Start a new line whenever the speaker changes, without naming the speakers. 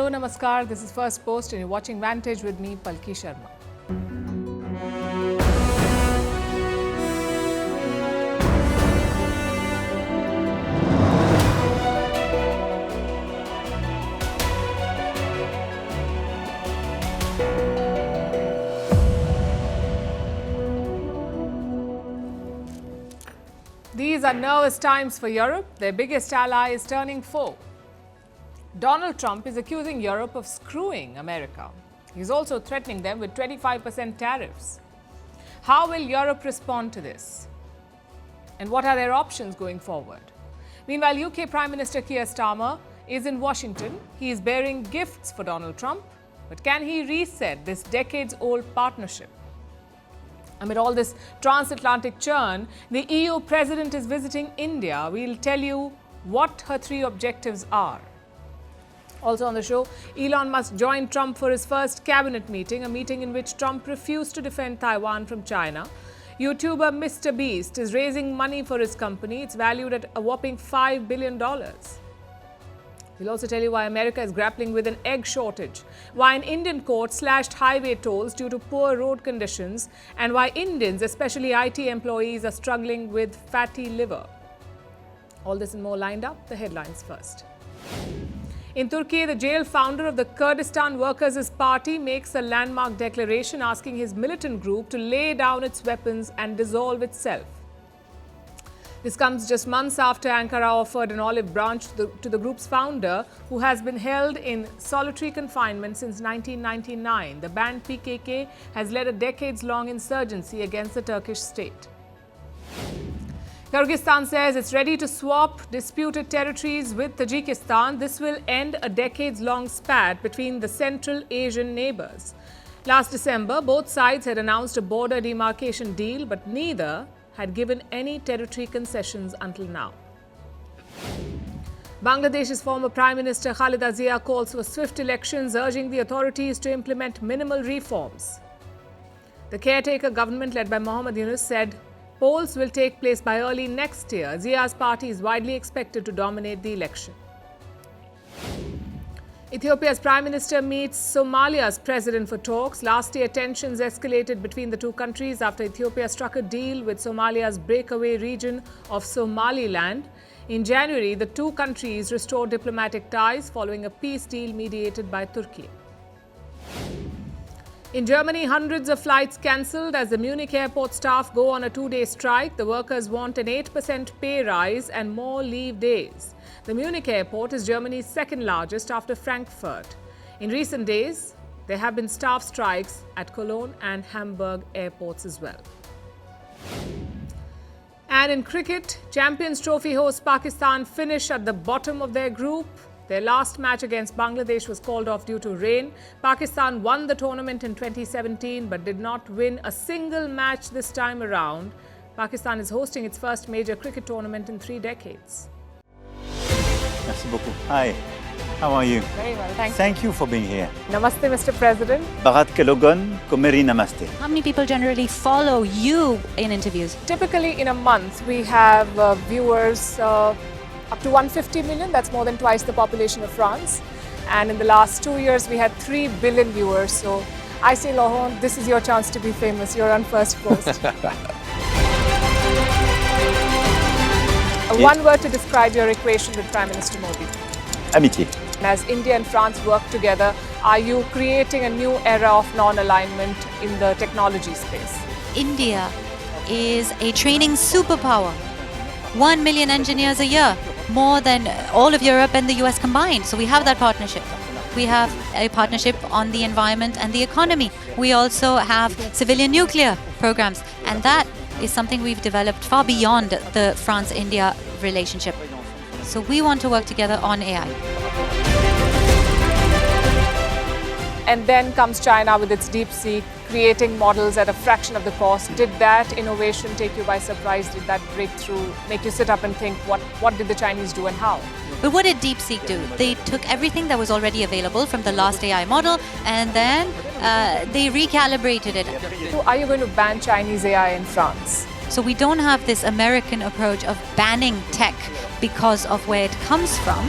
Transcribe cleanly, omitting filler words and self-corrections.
Hello, namaskar. This is Firstpost and you're watching Vantage with me, Palki Sharma. These are nervous times for Europe. Their biggest ally is turning foe. Donald Trump is accusing Europe of screwing America. He's also threatening them with 25% tariffs. How will Europe respond to this? And what are their options going forward? Meanwhile, UK Prime Minister Keir Starmer is in Washington. He is bearing gifts for Donald Trump. But can he reset this decades-old partnership? Amid all this transatlantic churn, the EU president is visiting India. We'll tell you what her three objectives are. Also on the show, Elon Musk joined Trump for his first cabinet meeting, a meeting in which Trump refused to defend Taiwan from China. YouTuber Mr. Beast is raising money for his company. It's valued at a whopping $5 billion. We'll also tell you why America is grappling with an egg shortage, why an Indian court slashed highway tolls due to poor road conditions, and why Indians, especially IT employees, are struggling with fatty liver. All this and more lined up. The headlines first. In Turkey, the jailed founder of the Kurdistan Workers' Party makes a landmark declaration asking his militant group to lay down its weapons and dissolve itself. This comes just months after Ankara offered an olive branch to the group's founder, who has been held in solitary confinement since 1999. The banned PKK has led a decades-long insurgency against the Turkish state. Kyrgyzstan says it's ready to swap disputed territories with Tajikistan. This will end a decades-long spat between the Central Asian neighbors. Last December, both sides had announced a border demarcation deal, but neither had given any territory concessions until now. Bangladesh's former Prime Minister Khalida Zia calls for swift elections, urging the authorities to implement minimal reforms. The caretaker government led by Mohammad Yunus said polls will take place by early next year. Zia's party is widely expected to dominate the election. Ethiopia's Prime Minister meets Somalia's president for talks. Last year, tensions escalated between the two countries after Ethiopia struck a deal with Somalia's breakaway region of Somaliland. In January, the two countries restored diplomatic ties following a peace deal mediated by Turkey. In Germany, hundreds of flights cancelled as the Munich airport staff go on a two-day strike. The workers want an 8% pay rise and more leave days. The Munich airport is Germany's second largest after Frankfurt. In recent days, there have been staff strikes at Cologne and Hamburg airports as well. And in cricket, Champions Trophy host Pakistan finish at the bottom of their group. Their last match against Bangladesh was called off due to rain. Pakistan won the tournament in 2017 but did not win a single match this time around. Pakistan is hosting its first major cricket tournament in 3 decades.
Merci beaucoup. Hi, how are you?
Very well, thank you.
Thank you for being here.
Namaste, Mr. President.
Bharat Kelogan, Komeri Namaste.
How many people generally follow you in interviews?
Typically in a month, we have viewers up to 150 million. That's more than twice the population of France. And in the last 2 years, we had 3 billion viewers. So I say, Laurent, this is your chance to be famous. You're on Firstpost. One word to describe your equation with Prime Minister Modi.
Amitié.
As India and France work together, are you creating a new era of non-alignment in the technology space?
India is a training superpower. 1 million engineers a year, more than all of Europe and the US combined. So we have that partnership. We have a partnership on the environment and the economy. We also have civilian nuclear programs. And that is something we've developed far beyond the France-India relationship. So we want to work together on AI.
And then comes China with its DeepSeek, creating models at a fraction of the cost. Did that innovation take you by surprise? Did that breakthrough make you sit up and think, what did the Chinese do and how?
But what did DeepSeek do? They took everything that was already available from the last AI model and then they recalibrated it.
So are you going to ban Chinese AI in France?
So we don't have this American approach of banning tech because of where it comes from.